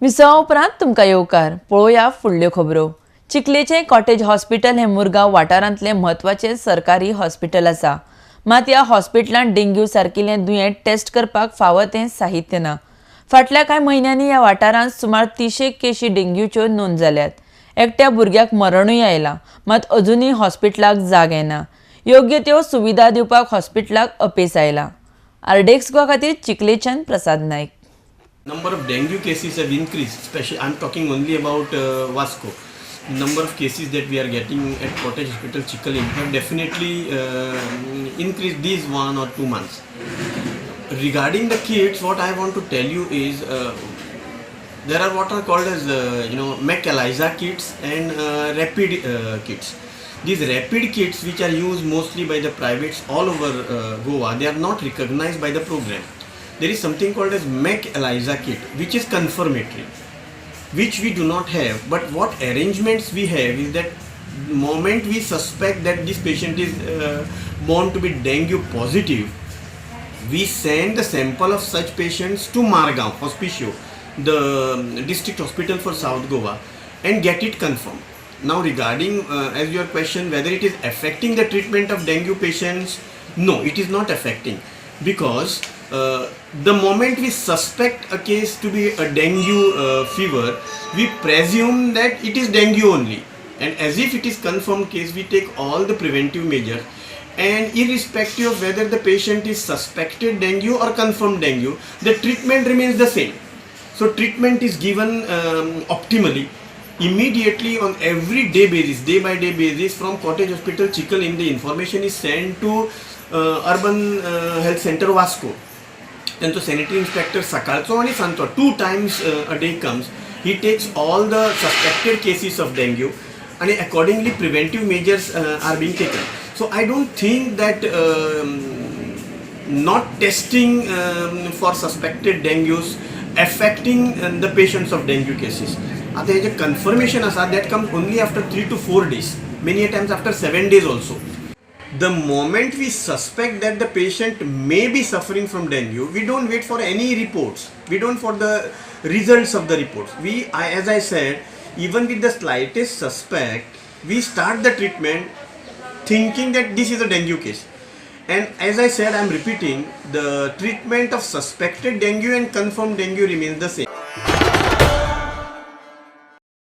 विसवा उपरांत तुमकां येवकार पळोवया फुडल्यो खबरो. चिखलेचें कॉटेज हॉस्पिटल हें मुरगांव वाठारांतलें म्हत्वाचें सरकारी हॉस्पिटल आसा. मात ह्या हॉस्पिटलांत डेंग्यू सारकिल्लें दुयेंत टेस्ट करपाक फावो तें साहित्य ना. फाटल्या कांय म्हयन्यांनी ह्या वाठारांत सुमार 300 केशी डेंग्यूच्यो नोंद जाल्यात. एकट्या भुरग्याक मरणूय आयलां, मात अजुनूय हॉस्पिटलाक जाग येना. योग्य त्यो सुविधा दिवपाक हॉस्पिटलाक अपेस आयला. आरडेक्स गोवा खातीर चिखलेच्यान प्रसाद नायक. Number of dengue cases have increased, especially I'm talking only about Vasco. Number of cases that we are getting at Cottage Hospital Chikale have definitely increased these 1 or 2 months. Regarding the kits, what I want to tell you is there are what are called as MEC ELISA kits and rapid kits. These rapid kits, which are used mostly by the privates all over Goa, they are not recognized by the program. There is something called as MEC ELISA kit, which is confirmatory, which we do not have. But what arrangements we have is that the moment we suspect that this patient is born to be dengue positive, we send the sample of such patients to Margaon Hospicio, the district hospital for South Goa, and get it confirmed. Now regarding as your question whether it is affecting the treatment of dengue patients, no, it is not affecting, because the moment we suspect a case to be a dengue fever, we presume that it is dengue only, and as if it is confirmed case, we take all the preventive measures, and irrespective of whether the patient is suspected dengue or confirmed dengue, the treatment remains the same. So treatment is given optimally, immediately, on every day basis, day by day basis, from Cottage Hospital Chikale. The information is sent to Urban Health Center Vasco. त्यांचो sanitary inspector सकाळचो आणि सांजचो 2 times a day comes. He takes all the suspected cases of dengue and accordingly preventive measures are being taken. So I don't think that not testing for suspected dengues affecting the patients of dengue cases. आता हे जे confirmation असा that comes only after 3 to 4 days, many a times after 7 days also. The moment we suspect that the patient may be suffering from dengue, we don't wait for any reports. We don't for the results of the reports. As I said, even with the slightest suspect, we start the treatment thinking that this is a dengue case. And as I said, I'm repeating, the treatment of suspected dengue and confirmed dengue remains the same.